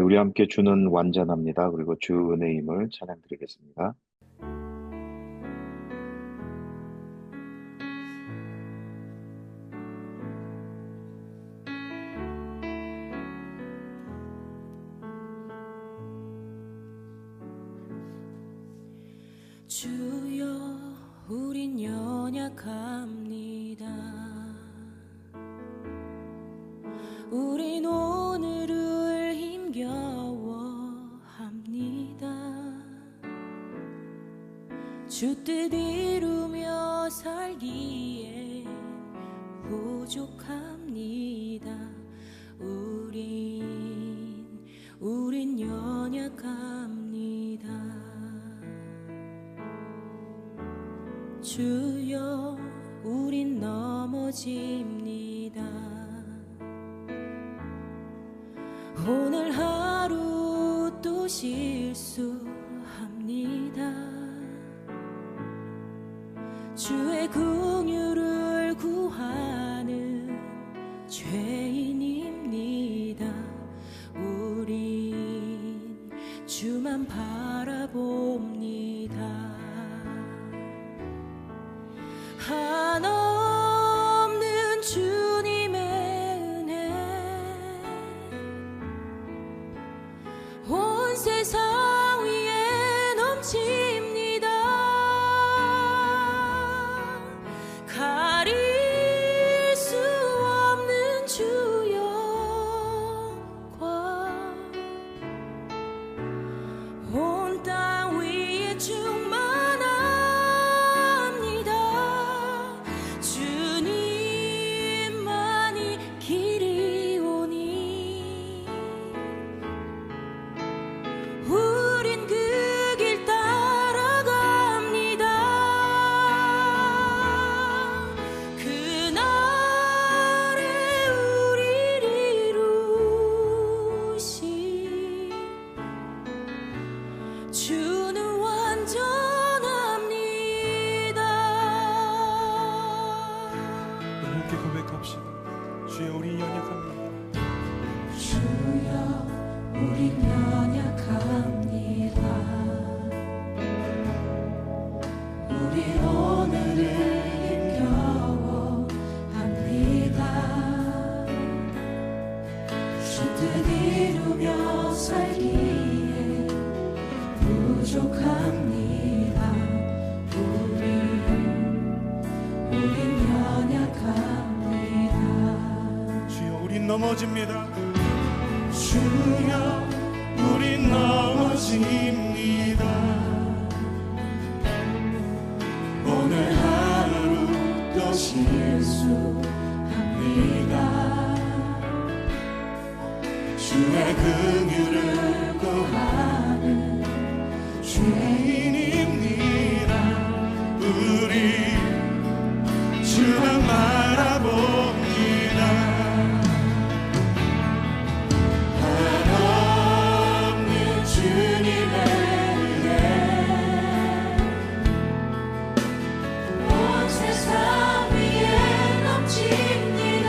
우리 함께 주는 완전합니다. 그리고 주 은혜임을 찬양드리겠습니다. 주여 우린 연약합니다. 우린 오늘을 힘겨워합니다. 주 뜻 이루며 살기에 부족합니다. 우린 연약합니다. 주여 우린 넘어집니다. 오늘 하루 또 실수합니다. 주의 긍휼을 구하는 죄인입니다. 우린 주만 바라봅니다. 한없는 주님의 은혜 온 세상 위에 넘칩니다. 가릴 수 없는 주 영광 온 땅 위에 충만합니다. 주님만이 길이오니 우린 그 길 따라갑니다. 그날에 우리를 이루신 주는 완전합니다. 함께 고백합시다. 주여 우리 연약합니다. 주여 우린 연약합니다. 우린 오늘을 힘겨워합니다. 주 뜻 이루며 살기에 부족합니다. 우린 연약합니다. 주여 우린 넘어집니다. 주여 우린 넘어집니다. 오늘 하루 또 실수합니다. 주의 긍휼을 구하는 죄인입니다. 우리 주만 바라봅니다. 한없는 주님의 은혜 온 세상 위에 넘칩니다.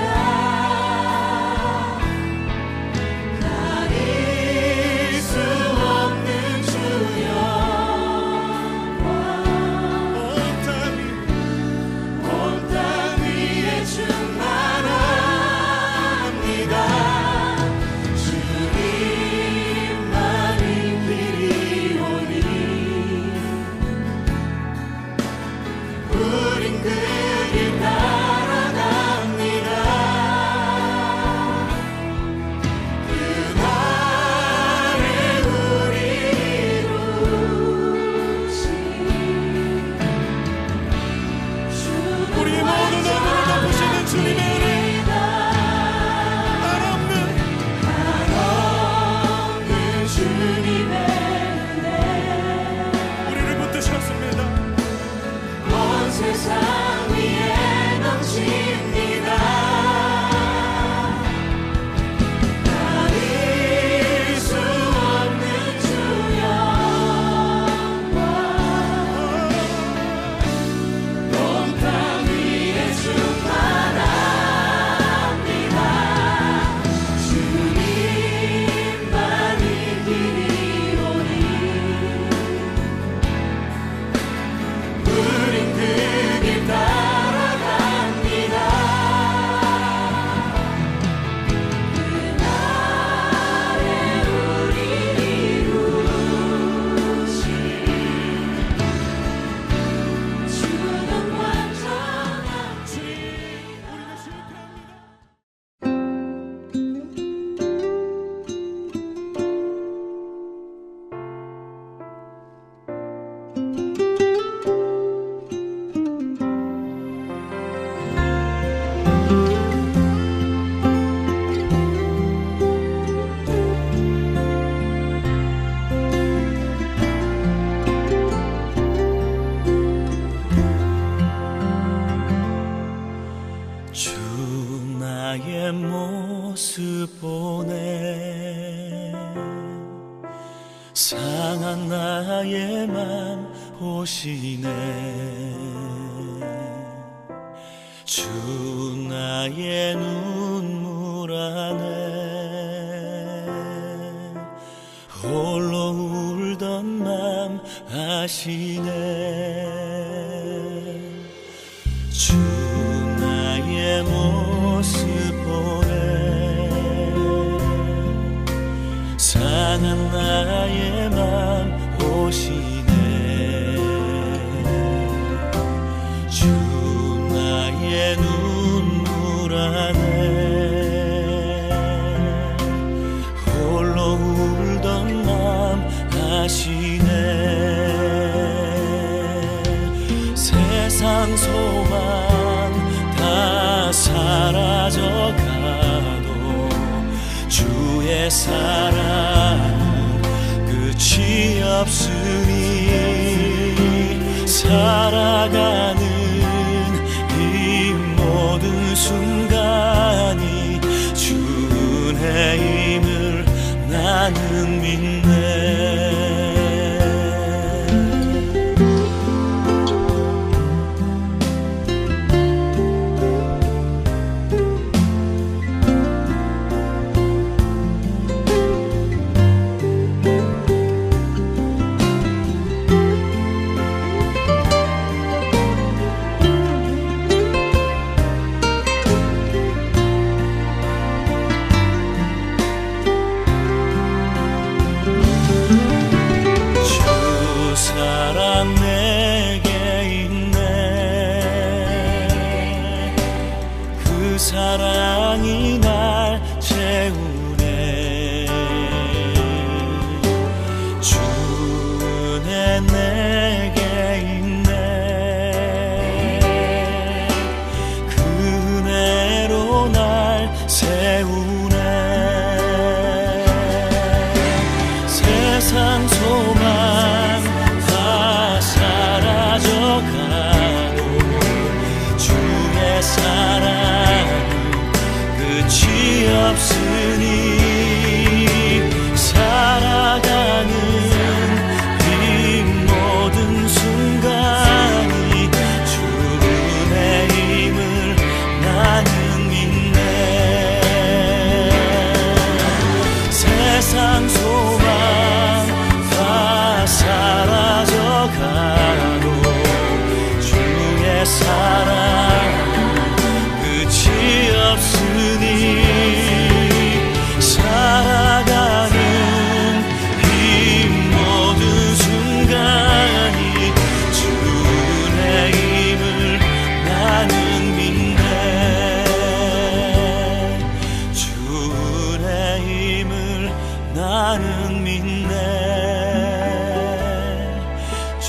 가릴 수 없는 주 영광 온 땅 모습 보네 상한 나의 맘 보시네 주 나의 눈물 안에 홀로 울던 맘 아시네 주 나의 모습 보네 상한 나의 맘 보시네 주 나의 눈물 안에 홀로 울던 맘 아시네 세상 소망 다 사라져가도 주의 사랑은 끝이 없으니 살아가는 이 모든 순간이 주 은혜임을 나는 믿네 내게 있네 그 사랑이 날 채우네 주 은혜 내게 있네 그 은혜로 날 세우네 세상 소망 사라져가도 주의 사랑은 끝이 없으니 살아가는 이 모든 순간이 주 은혜임을 나는 믿네 세상 소망 다 사라져가도 주의 사랑은 끝이 없으니 살아가는 이 모든 순간이 주 은혜임을 나는 믿네 주 은혜임을 나는 믿네 주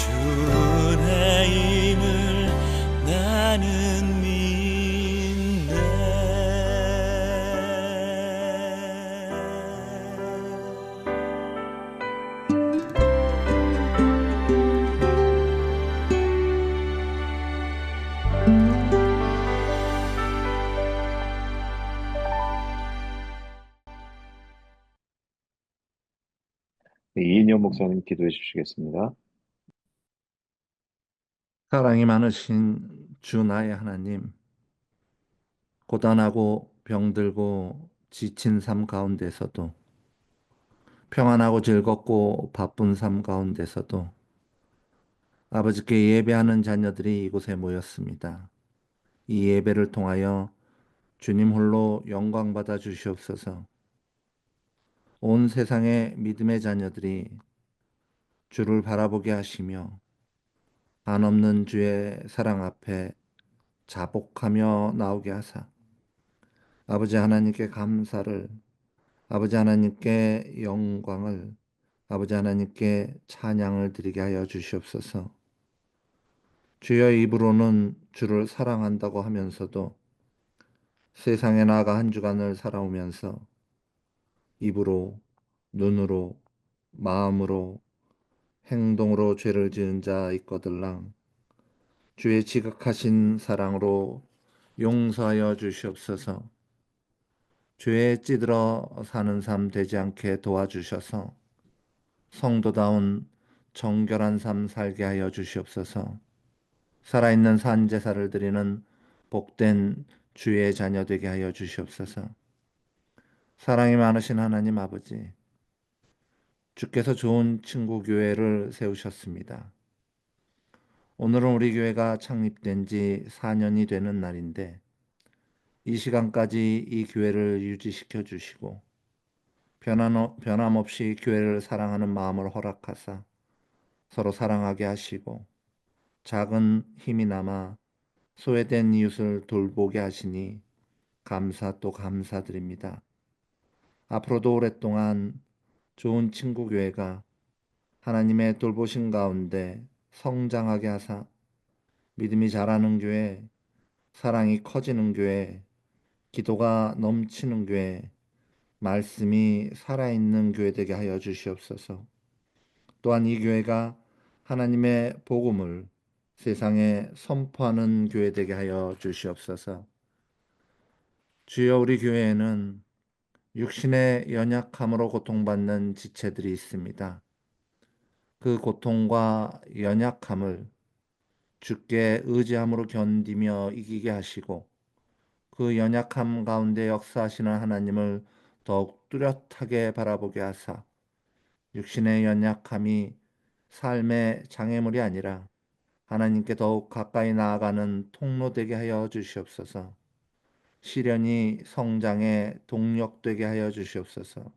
은혜임을 나는 믿네 네, 이인영 목사님 기도해 주시겠습니다. 사랑이 많으신 주 나의 하나님, 고단하고 병들고 지친 삶 가운데서도 평안하고 즐겁고 바쁜 삶 가운데서도 아버지께 예배하는 자녀들이 이곳에 모였습니다. 이 예배를 통하여 주님 홀로 영광 받아 주시옵소서. 온 세상의 믿음의 자녀들이 주를 바라보게 하시며 한없는 주의 사랑 앞에 자복하며 나오게 하사 아버지 하나님께 감사를, 아버지 하나님께 영광을, 아버지 하나님께 찬양을 드리게 하여 주시옵소서. 주여 입으로는 주를 사랑한다고 하면서도 세상에 나아가 한 주간을 살아오면서 입으로, 눈으로, 마음으로, 행동으로 죄를 지은 자 있거들랑 주의 지극하신 사랑으로 용서하여 주시옵소서. 죄에 찌들어 사는 삶 되지 않게 도와주셔서 성도다운 정결한 삶 살게 하여 주시옵소서. 살아있는 산 제사를 드리는 복된 주의 자녀 되게 하여 주시옵소서. 사랑이 많으신 하나님 아버지, 주께서 좋은 친구 교회를 세우셨습니다. 오늘은 우리 교회가 창립된 지 4년이 되는 날인데 이 시간까지 이 교회를 유지시켜 주시고 변함없이 교회를 사랑하는 마음을 허락하사 서로 사랑하게 하시고 작은 힘이나마 소외된 이웃을 돌보게 하시니 감사 또 감사드립니다. 앞으로도 오랫동안 좋은 친구 교회가 하나님의 돌보신 가운데 성장하게 하사 믿음이 자라는 교회, 사랑이 커지는 교회, 기도가 넘치는 교회, 말씀이 살아있는 교회 되게 하여 주시옵소서. 또한 이 교회가 하나님의 복음을 세상에 선포하는 교회 되게 하여 주시옵소서. 주여, 우리 교회에는 육신의 연약함으로 고통받는 지체들이 있습니다. 그 고통과 연약함을 주께 의지함으로 견디며 이기게 하시고 그 연약함 가운데 역사하시는 하나님을 더욱 뚜렷하게 바라보게 하사 육신의 연약함이 삶의 장애물이 아니라 하나님께 더욱 가까이 나아가는 통로 되게 하여 주시옵소서. 시련이 성장의 동력 되게 하여 주시옵소서.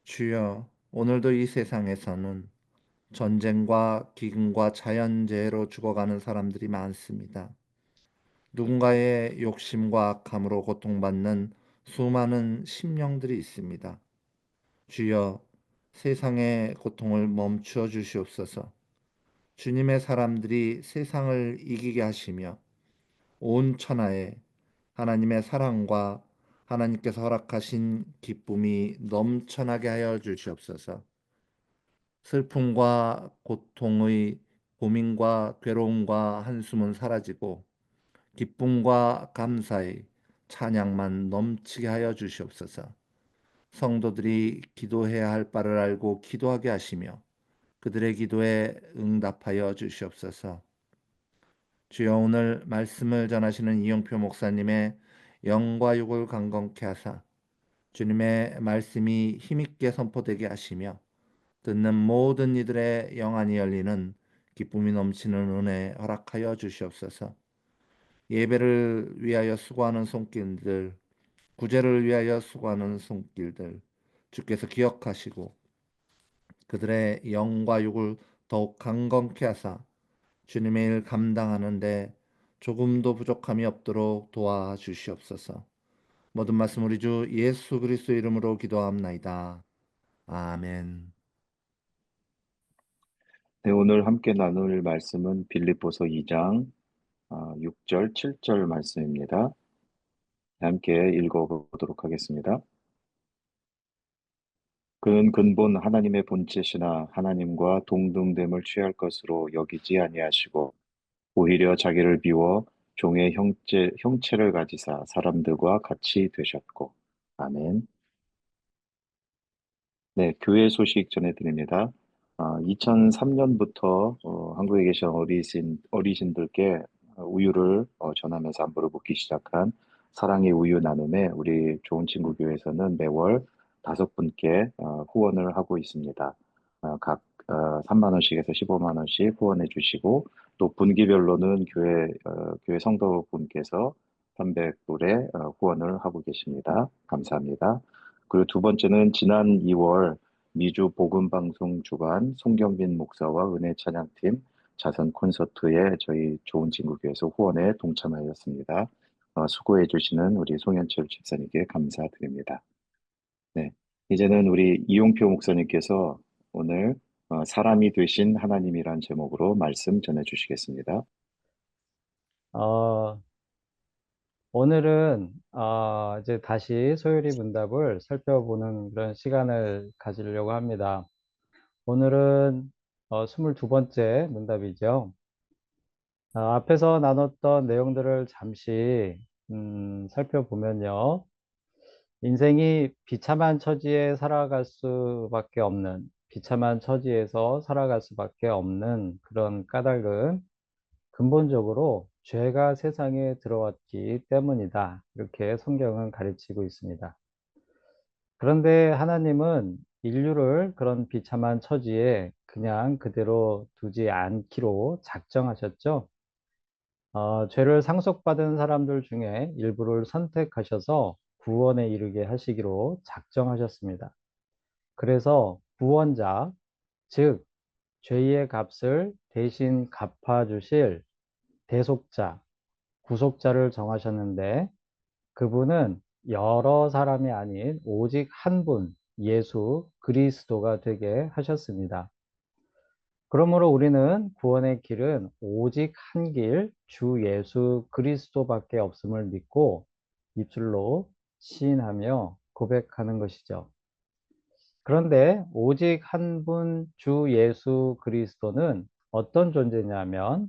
주여, 오늘도 이 세상에서는 전쟁과 기근과 자연재해로 죽어가는 사람들이 많습니다. 누군가의 욕심과 악함으로 고통받는 수많은 심령들이 있습니다. 주여, 세상의 고통을 멈추어 주시옵소서. 주님의 사람들이 세상을 이기게 하시며 온 천하에 하나님의 사랑과 하나님께서 허락하신 기쁨이 넘쳐나게 하여 주시옵소서. 슬픔과 고통의 고민과 괴로움과 한숨은 사라지고 기쁨과 감사의 찬양만 넘치게 하여 주시옵소서. 성도들이 기도해야 할 바를 알고 기도하게 하시며 그들의 기도에 응답하여 주시옵소서. 주여, 오늘 말씀을 전하시는 이영표 목사님의 영과 육을 강건케 하사 주님의 말씀이 힘있게 선포되게 하시며 듣는 모든 이들의 영안이 열리는 기쁨이 넘치는 은혜 허락하여 주시옵소서. 예배를 위하여 수고하는 손길들, 구제를 위하여 수고하는 손길들 주께서 기억하시고 그들의 영과 육을 더욱 강건케 하사 주님의 일 감당하는데 조금도 부족함이 없도록 도와주시옵소서. 모든 말씀 우리 주 예수 그리스도 이름으로 기도합나이다. 아멘. 네, 오늘 함께 나눌 말씀은 빌립보서 2장 6절, 7절 말씀입니다. 함께 읽어보도록 하겠습니다. 그는 근본 하나님의 본체시나 하나님과 동등됨을 취할 것으로 여기지 아니하시고 오히려 자기를 비워 종의 형체를 가지사 사람들과 같이 되셨고. 아멘. 네, 교회 소식 전해드립니다. 2003년부터 한국에 계신 어르신들께 우유를 전하면서 안부를 묻기 시작한 사랑의 우유 나눔에 우리 좋은 친구 교회에서는 매월 5분께 후원을 하고 있습니다. 각 3만 원씩에서 15만 원씩 후원해 주시고 또 분기별로는 교회 성도분께서 300불의 후원을 하고 계십니다. 감사합니다. 그리고 두 번째는 지난 2월 미주 복음방송 주간 송경빈 목사와 은혜 찬양팀 자선 콘서트에 저희 좋은 친구 교회에서 후원에 동참하였습니다. 수고해 주시는 우리 송현철 집사님께 감사드립니다. 네, 이제는 우리 이용표 목사님께서 오늘 사람이 되신 하나님이란 제목으로 말씀 전해 주시겠습니다. 어, 오늘은 이제 다시 소율이 문답을 살펴보는 그런 시간을 가지려고 합니다. 오늘은 22번째 문답이죠. 앞에서 나눴던 내용들을 잠시 살펴보면요. 인생이 비참한 처지에 살아갈 수밖에 없는, 비참한 처지에서 살아갈 수밖에 없는 그런 까닭은 근본적으로 죄가 세상에 들어왔기 때문이다. 이렇게 성경은 가르치고 있습니다. 그런데 하나님은 인류를 그런 비참한 처지에 그냥 그대로 두지 않기로 작정하셨죠. 죄를 상속받은 사람들 중에 일부를 선택하셔서 구원에 이르게 하시기로 작정하셨습니다. 그래서 구원자, 즉 죄의 값을 대신 갚아주실 대속자, 구속자를 정하셨는데 그분은 여러 사람이 아닌 오직 한 분, 예수 그리스도가 되게 하셨습니다. 그러므로 우리는 구원의 길은 오직 한 길, 주 예수 그리스도밖에 없음을 믿고 입술로 시인하며 고백하는 것이죠. 그런데 오직 한 분, 주 예수 그리스도는 어떤 존재냐면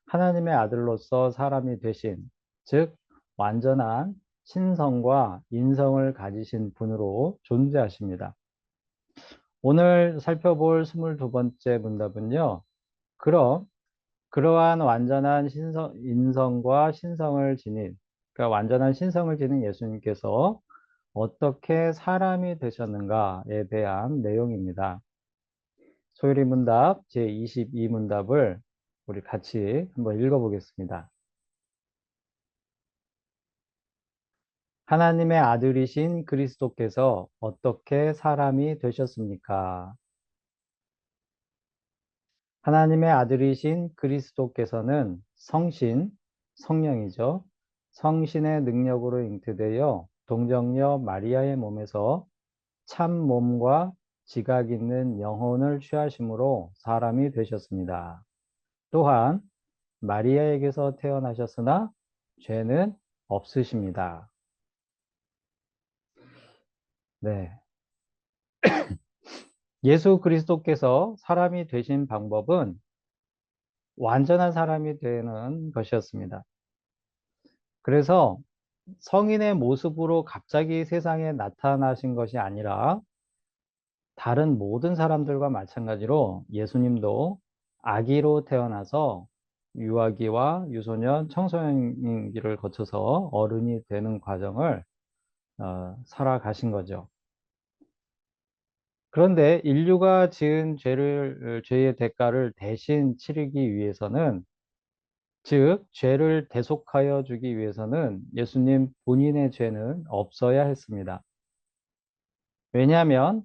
하나님의 아들로서 사람이 되신, 즉 완전한 신성과 인성을 가지신 분으로 존재하십니다. 오늘 살펴볼 22번째 문답은요. 그럼 그러한 완전한 인성과 신성을 지닌, 그러니까 완전한 신성을 지닌 예수님께서 어떻게 사람이 되셨는가에 대한 내용입니다. 소율이 문답 제22문답을 우리 같이 한번 읽어보겠습니다. 하나님의 아들이신 그리스도께서 어떻게 사람이 되셨습니까? 하나님의 아들이신 그리스도께서는 성신, 성령이죠. 성신의 능력으로 잉태되어 동정녀 마리아의 몸에서 참 몸과 지각 있는 영혼을 취하심으로 사람이 되셨습니다. 또한 마리아에게서 태어나셨으나 죄는 없으십니다. 네. 예수 그리스도께서 사람이 되신 방법은 완전한 사람이 되는 것이었습니다. 그래서 성인의 모습으로 갑자기 세상에 나타나신 것이 아니라 다른 모든 사람들과 마찬가지로 예수님도 아기로 태어나서 유아기와 유소년, 청소년기를 거쳐서 어른이 되는 과정을 살아가신 거죠. 그런데 인류가 지은 죄의 대가를 대신 치르기 위해서는, 즉 죄를 대속하여 주기 위해서는 예수님 본인의 죄는 없어야 했습니다. 왜냐하면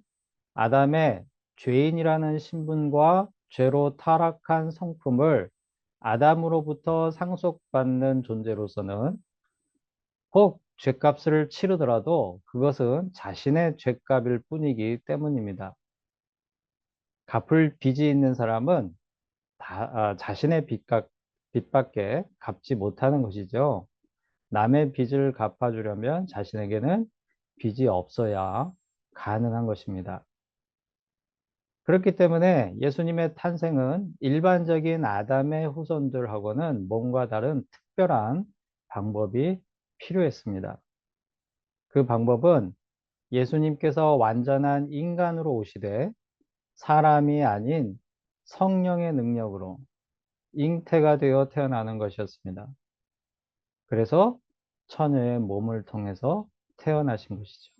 아담의 죄인이라는 신분과 죄로 타락한 성품을 아담으로부터 상속받는 존재로서는 혹 죄값을 치르더라도 그것은 자신의 죄값일 뿐이기 때문입니다. 갚을 빚이 있는 사람은 자신의 빚밖에 갚지 못하는 것이죠. 남의 빚을 갚아주려면 자신에게는 빚이 없어야 가능한 것입니다. 그렇기 때문에 예수님의 탄생은 일반적인 아담의 후손들하고는 뭔가 다른 특별한 방법이 필요했습니다. 그 방법은 예수님께서 완전한 인간으로 오시되 사람이 아닌 성령의 능력으로 잉태가 되어 태어나는 것이었습니다. 그래서 처녀의 몸을 통해서 태어나신 것이죠.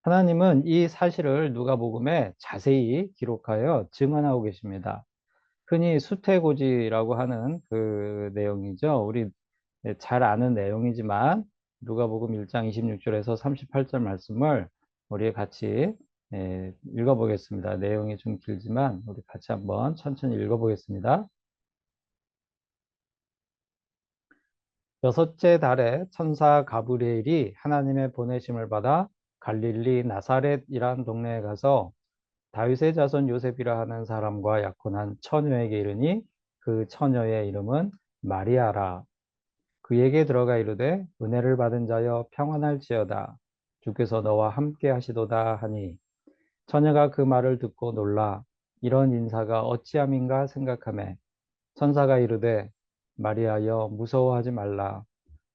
하나님은 이 사실을 누가복음에 자세히 기록하여 증언하고 계십니다. 흔히 수태고지라고 하는 그 내용이죠. 우리 잘 아는 내용이지만 누가복음 1장 26절에서 38절 말씀을 우리 같이 읽어보겠습니다. 내용이 좀 길지만 우리 같이 한번 천천히 읽어보겠습니다. 여섯째 달에 천사 가브리엘이 하나님의 보내심을 받아 갈릴리 나사렛이란 동네에 가서 다윗의 자손 요셉이라 하는 사람과 약혼한 처녀에게 이르니 그 처녀의 이름은 마리아라. 그에게 들어가 이르되 은혜를 받은 자여 평안할지어다. 주께서 너와 함께 하시도다 하니 처녀가 그 말을 듣고 놀라 이런 인사가 어찌함인가 생각하매 천사가 이르되 마리아여 무서워하지 말라.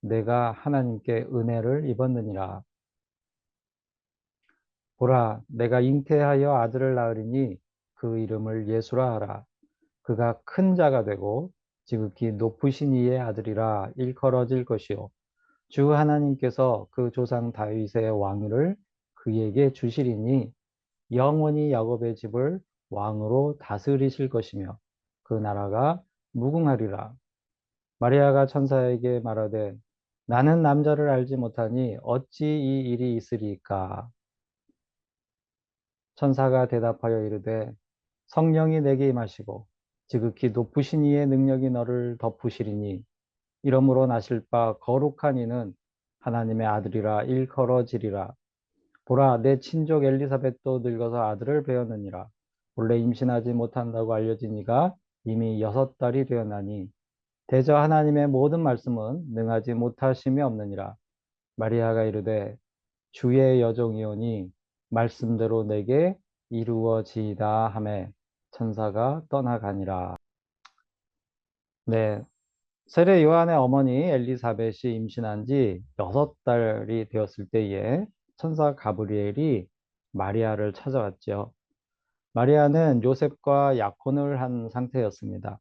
내가 하나님께 은혜를 입었느니라. 보라, 내가 잉태하여 아들을 낳으리니 그 이름을 예수라 하라. 그가 큰 자가 되고 지극히 높으신 이의 아들이라 일컬어질 것이요. 주 하나님께서 그 조상 다윗의 왕위를 그에게 주시리니 영원히 야곱의 집을 왕으로 다스리실 것이며 그 나라가 무궁하리라. 마리아가 천사에게 말하되 나는 남자를 알지 못하니 어찌 이 일이 있으리까? 천사가 대답하여 이르되 성령이 내게 임하시고 지극히 높으신 이의 능력이 너를 덮으시리니 이러므로 나실 바 거룩한 이는 하나님의 아들이라 일컬어지리라. 보라, 내 친족 엘리사벳도 늙어서 아들을 배었느니라. 본래 임신하지 못한다고 알려진 이가 이미 6달이 되었나니 대저 하나님의 모든 말씀은 능하지 못하심이 없느니라. 마리아가 이르되 주의 여종이오니 말씀대로 내게 이루어지이다 하매 천사가 떠나가니라. 네, 세례 요한의 어머니 엘리사벳이 임신한 지 6달이 되었을 때에 천사 가브리엘이 마리아를 찾아왔죠. 마리아는 요셉과 약혼을 한 상태였습니다.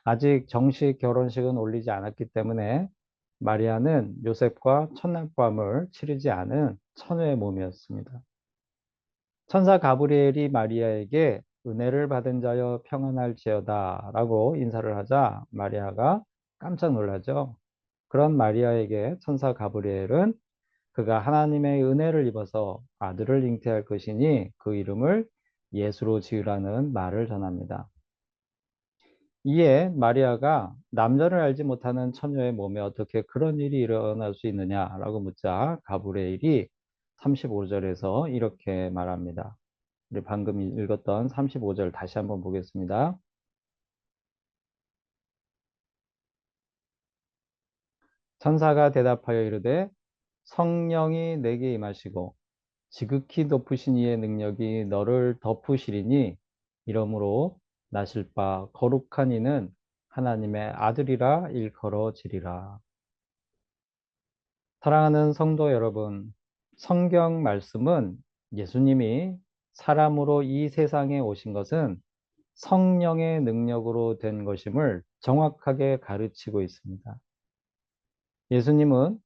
아직 정식 결혼식은 올리지 않았기 때문에 마리아는 요셉과 첫날밤을 치르지 않은 처녀의 몸이었습니다. 천사 가브리엘이 마리아에게 은혜를 받은 자여 평안할지어다 라고 인사를 하자 마리아가 깜짝 놀라죠. 그런 마리아에게 천사 가브리엘은 그가 하나님의 은혜를 입어서 아들을 잉태할 것이니 그 이름을 예수로 지으라는 말을 전합니다. 이에 마리아가 남자를 알지 못하는 처녀의 몸에 어떻게 그런 일이 일어날 수 있느냐라고 묻자 가브리엘이 35절에서 이렇게 말합니다. 우리 방금 읽었던 35절 다시 한번 보겠습니다. 천사가 대답하여 이르되 성령이 내게 임하시고 지극히 높으신 이의 능력이 너를 덮으시리니 이러므로 나실 바 거룩한 이는 하나님의 아들이라 일컬어지리라. 사랑하는 성도 여러분, 성경 말씀은 예수님이 사람으로 이 세상에 오신 것은 성령의 능력으로 된 것임을 정확하게 가르치고 있습니다. 예수님은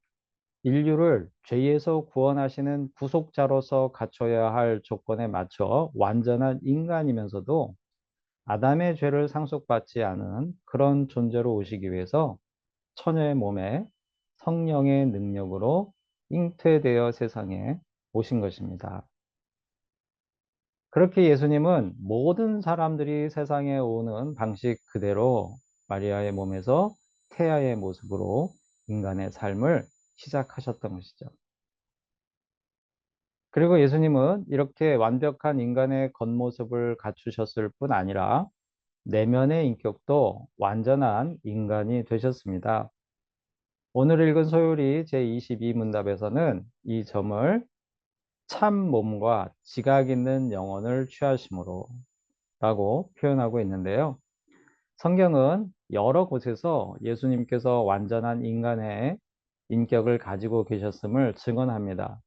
인류를 죄에서 구원하시는 구속자로서 갖춰야 할 조건에 맞춰 완전한 인간이면서도 아담의 죄를 상속받지 않은 그런 존재로 오시기 위해서 처녀의 몸에 성령의 능력으로 잉태되어 세상에 오신 것입니다. 그렇게 예수님은 모든 사람들이 세상에 오는 방식 그대로 마리아의 몸에서 태아의 모습으로 인간의 삶을 시작하셨던 것이죠. 그리고 예수님은 이렇게 완벽한 인간의 겉모습을 갖추셨을 뿐 아니라 내면의 인격도 완전한 인간이 되셨습니다. 오늘 읽은 소요리 제22문답에서는 이 점을 참 몸과 지각 있는 영혼을 취하심으로 라고 표현하고 있는데요. 성경은 여러 곳에서 예수님께서 완전한 인간의 인격을 가지고 계셨음을 증언합니다.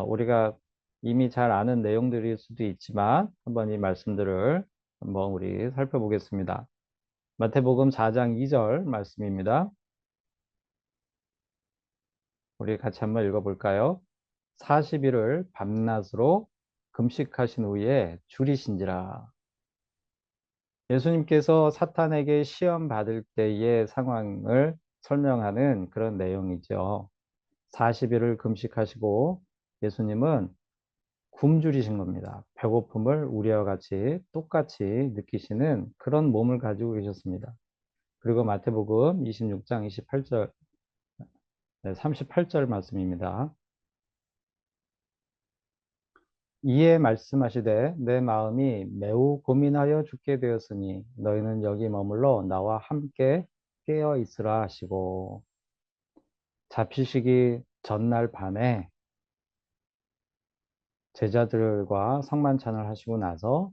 우리가 이미 잘 아는 내용들일 수도 있지만 한번 이 말씀들을 한번 우리 살펴보겠습니다. 마태복음 4장 2절 말씀입니다. 우리 같이 한번 읽어볼까요? 40일을 밤낮으로 금식하신 후에 줄이신지라. 예수님께서 사탄에게 시험 받을 때의 상황을 설명하는 그런 내용이죠. 40일을 금식하시고 예수님은 굶주리신 겁니다. 배고픔을 우리와 같이 똑같이 느끼시는 그런 몸을 가지고 계셨습니다. 그리고 마태복음 26장 28절, 38절 말씀입니다. 이에 말씀하시되 내 마음이 매우 고민하여 죽게 되었으니 너희는 여기 머물러 나와 함께 깨어 있으라 하시고 잡히시기 전날 밤에 제자들과 성만찬을 하시고 나서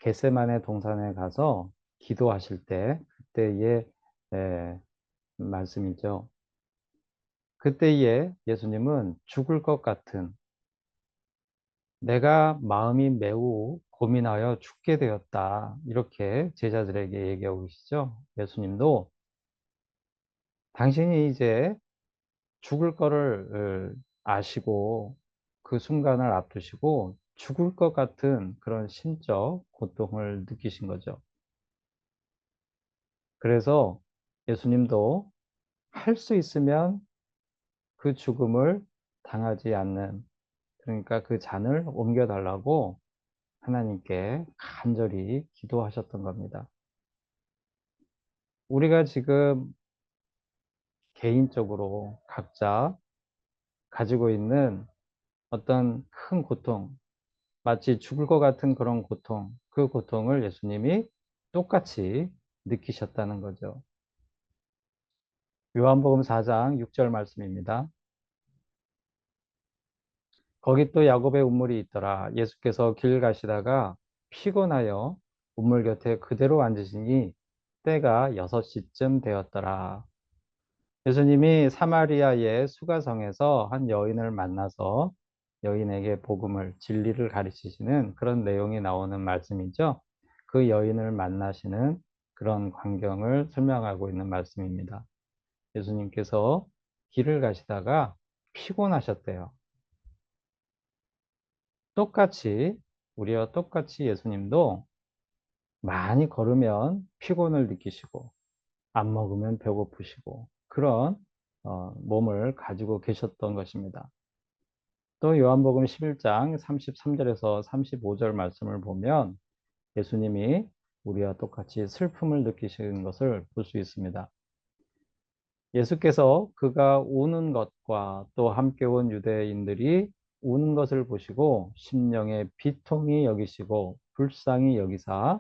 겟세마네 동산에 가서 기도하실 때 그때의 말씀이죠. 그때에 예수님은 죽을 것 같은 내가 마음이 매우 고민하여 죽게 되었다. 이렇게 제자들에게 얘기하고 계시죠. 예수님도 당신이 이제 죽을 거를 아시고 그 순간을 앞두시고 죽을 것 같은 그런 심적 고통을 느끼신 거죠. 그래서 예수님도 할 수 있으면 그 죽음을 당하지 않는, 그러니까 그 잔을 옮겨달라고 하나님께 간절히 기도하셨던 겁니다. 우리가 지금 개인적으로 각자 가지고 있는 어떤 큰 고통, 마치 죽을 것 같은 그런 고통, 그 고통을 예수님이 똑같이 느끼셨다는 거죠. 요한복음 4장 6절 말씀입니다. 거기 또 야곱의 우물이 있더라. 예수께서 길 가시다가 피곤하여 우물 곁에 그대로 앉으시니 때가 6시쯤 되었더라. 예수님이 사마리아의 수가성에서 한 여인을 만나서 여인에게 복음을, 진리를 가르치시는 그런 내용이 나오는 말씀이죠. 그 여인을 만나시는 그런 광경을 설명하고 있는 말씀입니다. 예수님께서 길을 가시다가 피곤하셨대요. 똑같이, 우리와 똑같이 예수님도 많이 걸으면 피곤을 느끼시고 안 먹으면 배고프시고 그런 몸을 가지고 계셨던 것입니다. 또 요한복음 11장 33절에서 35절 말씀을 보면 예수님이 우리와 똑같이 슬픔을 느끼시는 것을 볼 수 있습니다. 예수께서 그가 우는 것과 또 함께 온 유대인들이 우는 것을 보시고 심령에 비통히 여기시고 불쌍히 여기사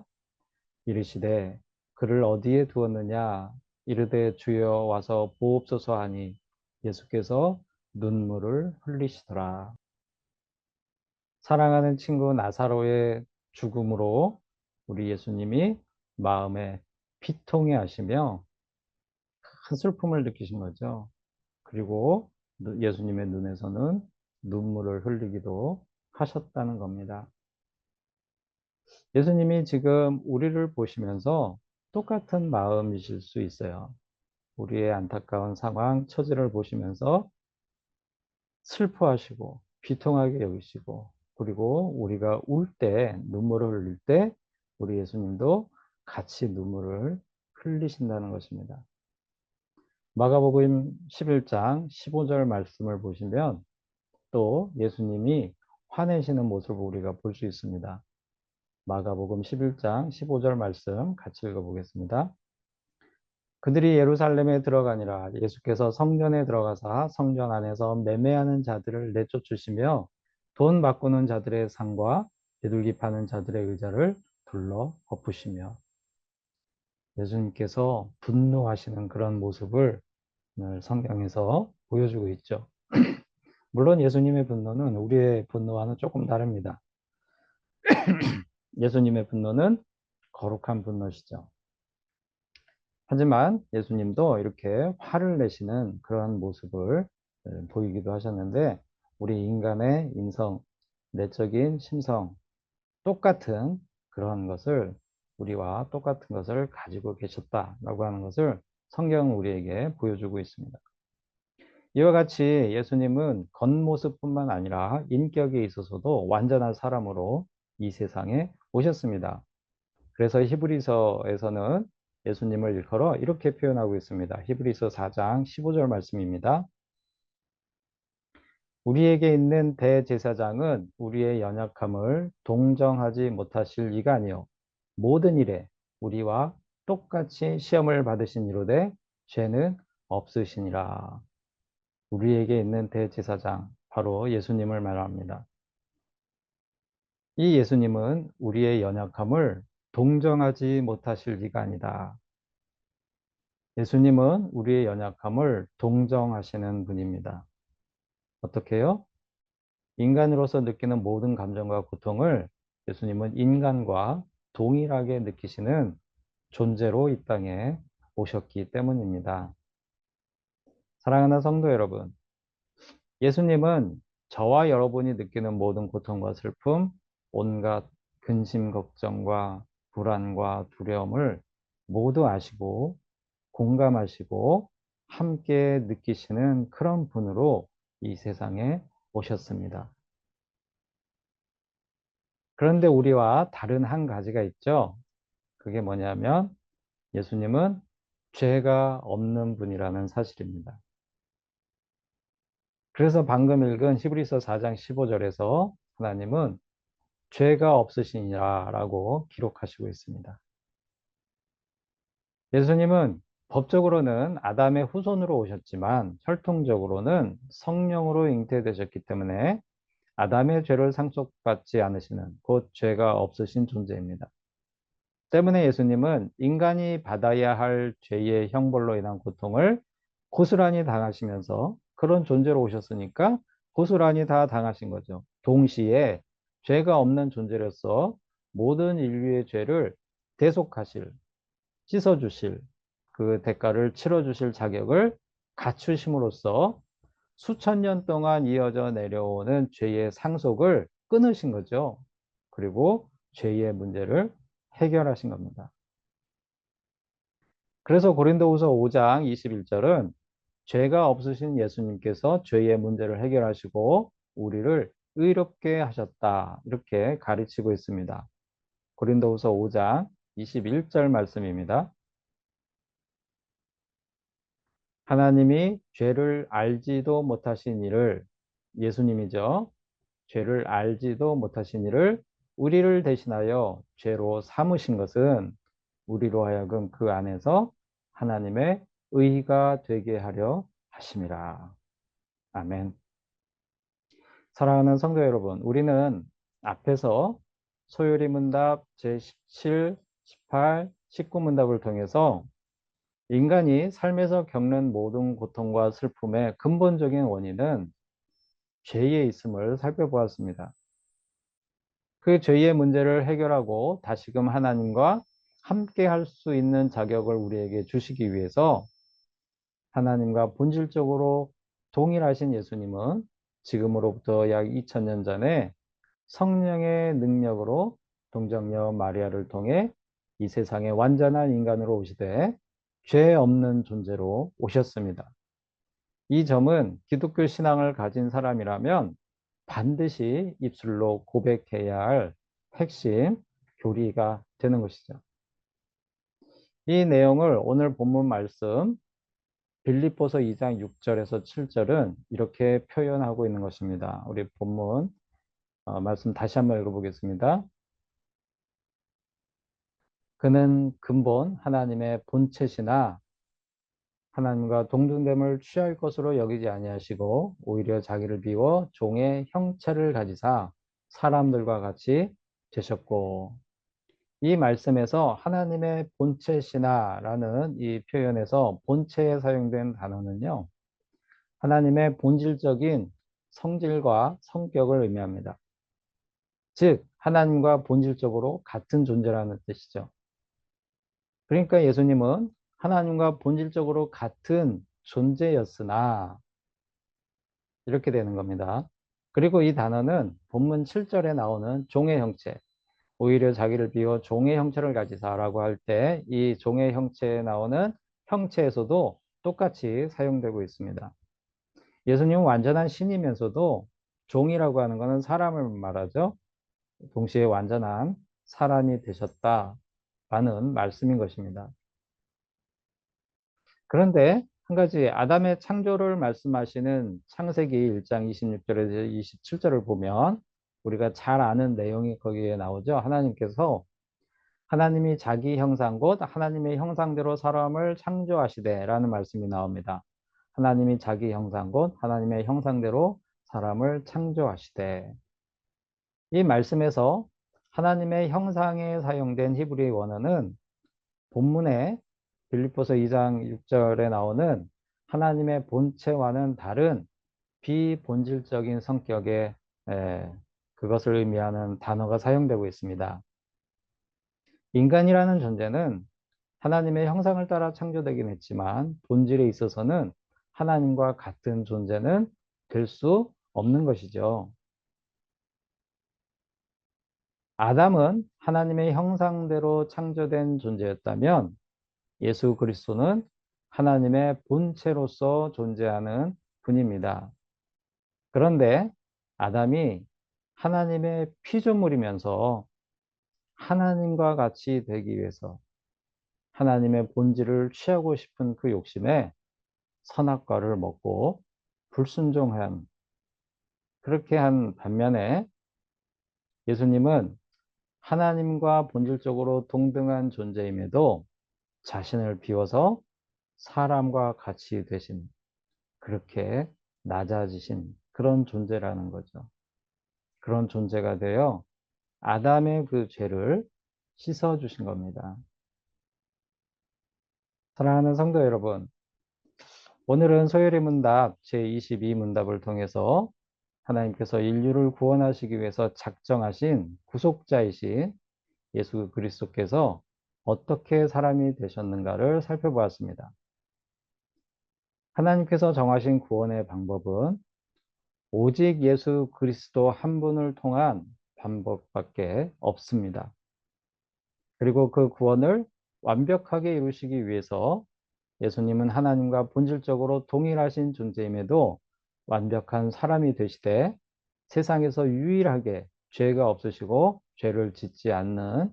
이르시되 그를 어디에 두었느냐 이르되 주여 와서 보옵소서 하니 예수께서 눈물을 흘리시더라. 사랑하는 친구 나사로의 죽음으로 우리 예수님이 마음에 비통해 하시며 큰 슬픔을 느끼신 거죠. 그리고 예수님의 눈에서는 눈물을 흘리기도 하셨다는 겁니다. 예수님이 지금 우리를 보시면서 똑같은 마음이실 수 있어요. 우리의 안타까운 상황, 처지를 보시면서 슬퍼하시고 비통하게 여기시고 그리고 우리가 울 때, 눈물을 흘릴 때 우리 예수님도 같이 눈물을 흘리신다는 것입니다. 마가복음 11장 15절 말씀을 보시면 또 예수님이 화내시는 모습을 우리가 볼 수 있습니다. 마가복음 11장 15절 말씀 같이 읽어보겠습니다. 그들이 예루살렘에 들어가니라. 예수께서 성전에 들어가사 성전 안에서 매매하는 자들을 내쫓으시며 돈 바꾸는 자들의 상과 비둘기 파는 자들의 의자를 둘러 엎으시며 예수님께서 분노하시는 그런 모습을 오늘 성경에서 보여주고 있죠. 물론 예수님의 분노는 우리의 분노와는 조금 다릅니다. 예수님의 분노는 거룩한 분노시죠. 하지만 예수님도 이렇게 화를 내시는 그러한 모습을 보이기도 하셨는데 우리 인간의 인성, 내적인 심성, 똑같은 그런 것을 우리와 똑같은 것을 가지고 계셨다라고 하는 것을 성경은 우리에게 보여주고 있습니다. 이와 같이 예수님은 겉모습뿐만 아니라 인격에 있어서도 완전한 사람으로 이 세상에 오셨습니다. 그래서 히브리서에서는 예수님을 일컬어 이렇게 표현하고 있습니다. 히브리서 4장 15절 말씀입니다. 우리에게 있는 대제사장은 우리의 연약함을 동정하지 못하실 이가 아니요 모든 일에 우리와 똑같이 시험을 받으신 이로되 죄는 없으시니라. 우리에게 있는 대제사장 바로 예수님을 말합니다. 이 예수님은 우리의 연약함을 동정하지 못하실 이가 아니다. 예수님은 우리의 연약함을 동정하시는 분입니다. 어떻게요? 인간으로서 느끼는 모든 감정과 고통을 예수님은 인간과 동일하게 느끼시는 존재로 이 땅에 오셨기 때문입니다. 사랑하는 성도 여러분, 예수님은 저와 여러분이 느끼는 모든 고통과 슬픔, 온갖 근심, 걱정과 불안과 두려움을 모두 아시고 공감하시고 함께 느끼시는 그런 분으로 이 세상에 오셨습니다. 그런데 우리와 다른 한 가지가 있죠. 그게 뭐냐면 예수님은 죄가 없는 분이라는 사실입니다. 그래서 방금 읽은 히브리서 4장 15절에서 하나님은 죄가 없으시니라 라고 기록하시고 있습니다. 예수님은 법적으로는 아담의 후손으로 오셨지만 혈통적으로는 성령으로 잉태되셨기 때문에 아담의 죄를 상속받지 않으시는 곧 죄가 없으신 존재입니다. 때문에 예수님은 인간이 받아야 할 죄의 형벌로 인한 고통을 고스란히 당하시면서 그런 존재로 오셨으니까 고스란히 다 당하신 거죠. 동시에 죄가 없는 존재로서 모든 인류의 죄를 대속하실, 씻어주실, 그 대가를 치러주실 자격을 갖추심으로써 수천 년 동안 이어져 내려오는 죄의 상속을 끊으신 거죠. 그리고 죄의 문제를 해결하신 겁니다. 그래서 고린도후서 5장 21절은 죄가 없으신 예수님께서 죄의 문제를 해결하시고 우리를 의롭게 하셨다. 이렇게 가르치고 있습니다. 고린도후서 5장 21절 말씀입니다. 하나님이 죄를 알지도 못하신 이를, 예수님이죠. 죄를 알지도 못하신 이를 우리를 대신하여 죄로 삼으신 것은 우리로 하여금 그 안에서 하나님의 의가 되게 하려 하심이라. 아멘. 사랑하는 성도 여러분, 우리는 앞에서 소요리 문답 제17, 18, 19 문답을 통해서 인간이 삶에서 겪는 모든 고통과 슬픔의 근본적인 원인은 죄에 있음을 살펴보았습니다. 그 죄의 문제를 해결하고 다시금 하나님과 함께 할 수 있는 자격을 우리에게 주시기 위해서 하나님과 본질적으로 동일하신 예수님은 지금으로부터 약 2000년 전에 성령의 능력으로 동정녀 마리아를 통해 이 세상에 완전한 인간으로 오시되 죄 없는 존재로 오셨습니다. 이 점은 기독교 신앙을 가진 사람이라면 반드시 입술로 고백해야 할 핵심 교리가 되는 것이죠. 이 내용을 오늘 본문 말씀 빌립보서 2장 6절에서 7절은 이렇게 표현하고 있는 것입니다. 우리 본문 말씀 다시 한번 읽어보겠습니다. 그는 근본 하나님의 본체시나 하나님과 동등됨을 취할 것으로 여기지 아니하시고 오히려 자기를 비워 종의 형체를 가지사 사람들과 같이 되셨고, 이 말씀에서 하나님의 본체시나라는 이 표현에서 본체에 사용된 단어는요, 하나님의 본질적인 성질과 성격을 의미합니다. 즉 하나님과 본질적으로 같은 존재라는 뜻이죠. 그러니까 예수님은 하나님과 본질적으로 같은 존재였으나 이렇게 되는 겁니다. 그리고 이 단어는 본문 7절에 나오는 종의 형체, 오히려 자기를 비워 종의 형체를 가지사라고 할 때 이 종의 형체에 나오는 형체에서도 똑같이 사용되고 있습니다. 예수님은 완전한 신이면서도 종이라고 하는 것은 사람을 말하죠. 동시에 완전한 사람이 되셨다라는 말씀인 것입니다. 그런데 한 가지 아담의 창조를 말씀하시는 창세기 1장 26절에서 27절을 보면 우리가 잘 아는 내용이 거기에 나오죠. 하나님께서 하나님이 자기 형상 곧 하나님의 형상대로 사람을 창조하시되 라는 말씀이 나옵니다. 하나님이 자기 형상 곧 하나님의 형상대로 사람을 창조하시되, 이 말씀에서 하나님의 형상에 사용된 히브리 원어는 본문에 빌립보서 2장 6절에 나오는 하나님의 본체와는 다른 비본질적인 성격의 그것을 의미하는 단어가 사용되고 있습니다. 인간이라는 존재는 하나님의 형상을 따라 창조되긴 했지만 본질에 있어서는 하나님과 같은 존재는 될 수 없는 것이죠. 아담은 하나님의 형상대로 창조된 존재였다면 예수 그리스도는 하나님의 본체로서 존재하는 분입니다. 그런데 아담이 하나님의 피조물이면서 하나님과 같이 되기 위해서 하나님의 본질을 취하고 싶은 그 욕심에 선악과를 먹고 불순종한, 그렇게 한 반면에 예수님은 하나님과 본질적으로 동등한 존재임에도 자신을 비워서 사람과 같이 되신, 그렇게 낮아지신 그런 존재라는 거죠. 그런 존재가 되어 아담의 그 죄를 씻어주신 겁니다. 사랑하는 성도 여러분, 오늘은 소요리 문답 제22문답을 통해서 하나님께서 인류를 구원하시기 위해서 작정하신 구속자이신 예수 그리스도께서 어떻게 사람이 되셨는가를 살펴보았습니다. 하나님께서 정하신 구원의 방법은 오직 예수 그리스도 한 분을 통한 방법밖에 없습니다. 그리고 그 구원을 완벽하게 이루시기 위해서 예수님은 하나님과 본질적으로 동일하신 존재임에도 완벽한 사람이 되시되 세상에서 유일하게 죄가 없으시고 죄를 짓지 않는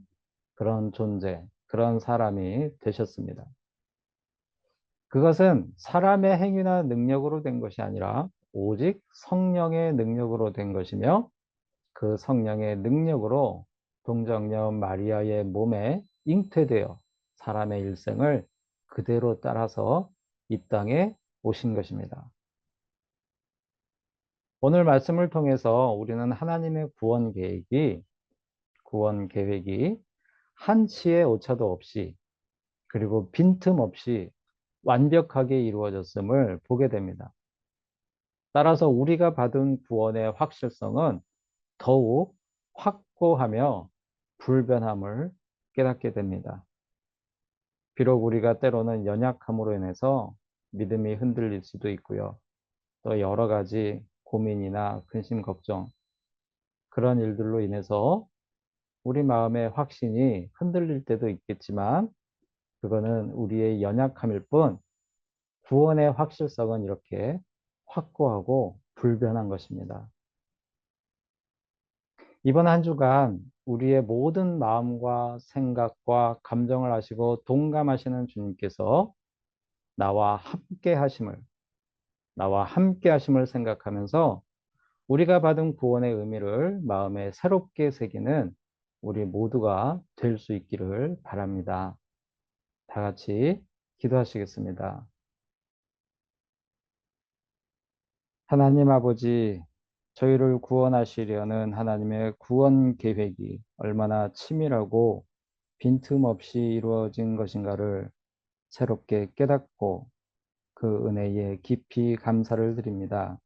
그런 존재, 그런 사람이 되셨습니다. 그것은 사람의 행위나 능력으로 된 것이 아니라 오직 성령의 능력으로 된 것이며 그 성령의 능력으로 동정녀 마리아의 몸에 잉태되어 사람의 일생을 그대로 따라서 이 땅에 오신 것입니다. 오늘 말씀을 통해서 우리는 하나님의 구원 계획이 한치의 오차도 없이 그리고 빈틈없이 완벽하게 이루어졌음을 보게 됩니다. 따라서 우리가 받은 구원의 확실성은 더욱 확고하며 불변함을 깨닫게 됩니다. 비록 우리가 때로는 연약함으로 인해서 믿음이 흔들릴 수도 있고요. 또 여러 가지 고민이나 근심, 걱정, 그런 일들로 인해서 우리 마음의 확신이 흔들릴 때도 있겠지만 그거는 우리의 연약함일 뿐 구원의 확실성은 이렇게 확고하고 불변한 것입니다. 이번 한 주간 우리의 모든 마음과 생각과 감정을 아시고 동감하시는 주님께서 나와 함께 하심을 생각하면서 우리가 받은 구원의 의미를 마음에 새롭게 새기는 우리 모두가 될 수 있기를 바랍니다. 다 같이 기도하시겠습니다. 하나님 아버지, 저희를 구원하시려는 하나님의 구원 계획이 얼마나 치밀하고 빈틈없이 이루어진 것인가를 새롭게 깨닫고 그 은혜에 깊이 감사를 드립니다.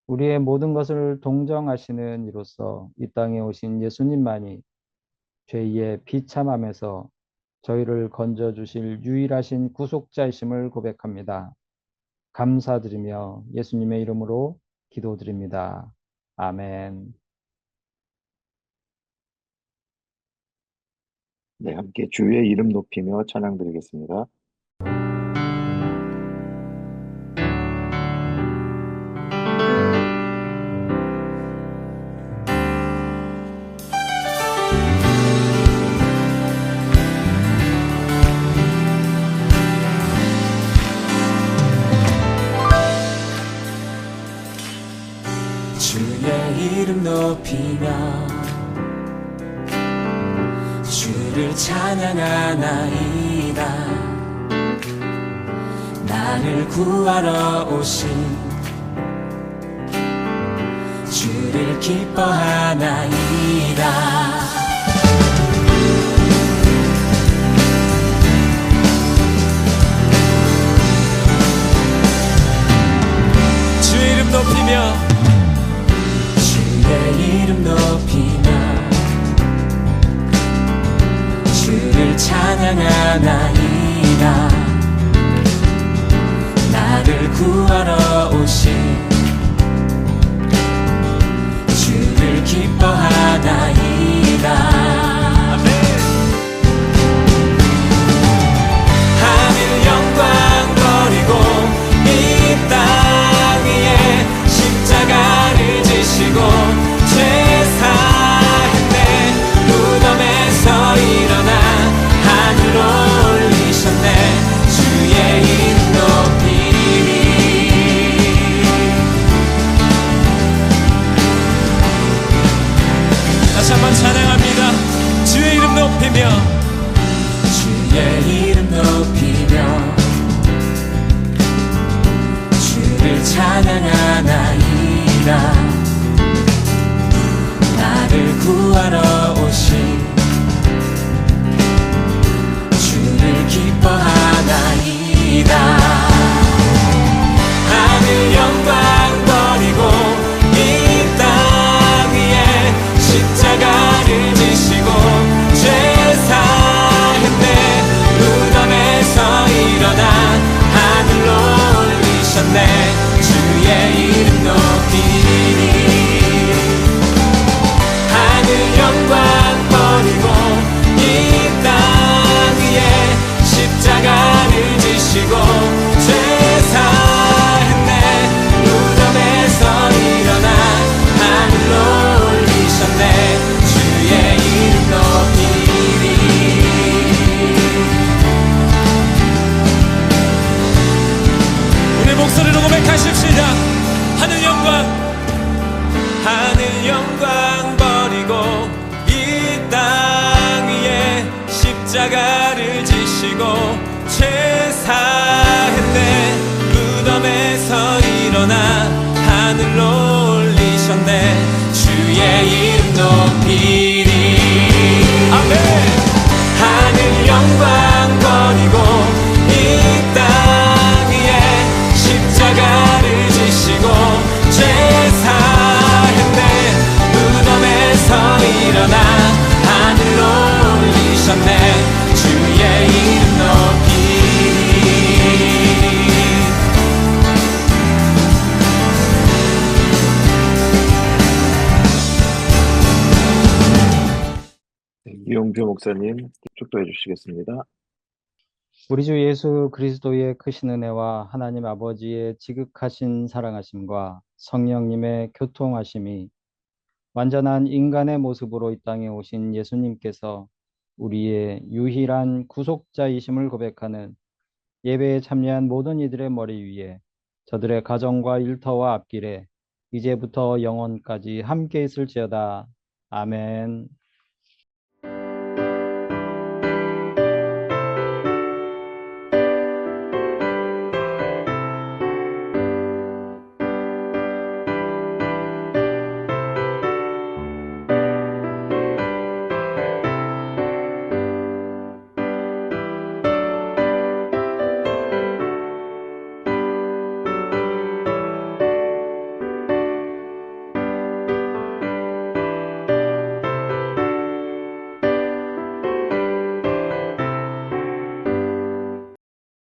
우리의 모든 것을 동정하시는 이로써 이 땅에 오신 예수님만이 죄의 비참함에서 저희를 건져주실 유일하신 구속자이심을 고백합니다. 감사드리며 예수님의 이름으로 기도드립니다. 아멘. 네, 함께 주의 이름 높이며 찬양 드리겠습니다. 주의 이름 높이며 주를 찬양하나이다. 나를 구하러 오신 주를 기뻐하나이다. 주의 이름 높이며 주의 이름 높이며 주를 찬양하나이다. 나를 구하러 오신 찬양하나이다. 나를 구하러 오신 주를 기뻐하나이다. 하늘 영광 버리고 이 땅 위에 십자가를 지시고 죄 사했네. 무덤에서 일어나 하늘로 올리셨네. 주의 이름 높이리. 하늘 영광 버리고 이 땅 위에 십자가를 지시고 죄 사했네. 무덤에서 일어나 하늘로 올리셨네. 주의 이름 높이리. 우리 목소리로 고백하십시다. 하늘 영광, 하늘 영광 버리고 이 땅 위에 십자가를 지시고 죄 사했네. 무덤에서 일어나 하늘로 올리셨네. 주의 이름 높이리. 아멘. 하늘 영광 버리고 이 땅 위에 십자가를 지시고 죄 사했네. 무덤에서 일어나 하늘로 올리셨네. 주의 이름 높이리. 이용주 목사님 축도해 주시겠습니다. 우리 주 예수 그리스도의 크신 은혜와 하나님 아버지의 지극하신 사랑하심과 성령님의 교통하심이 완전한 인간의 모습으로 이 땅에 오신 예수님께서 우리의 유일한 구속자이심을 고백하는 예배에 참여한 모든 이들의 머리 위에 저들의 가정과 일터와 앞길에 이제부터 영원까지 함께 있을지어다. 아멘.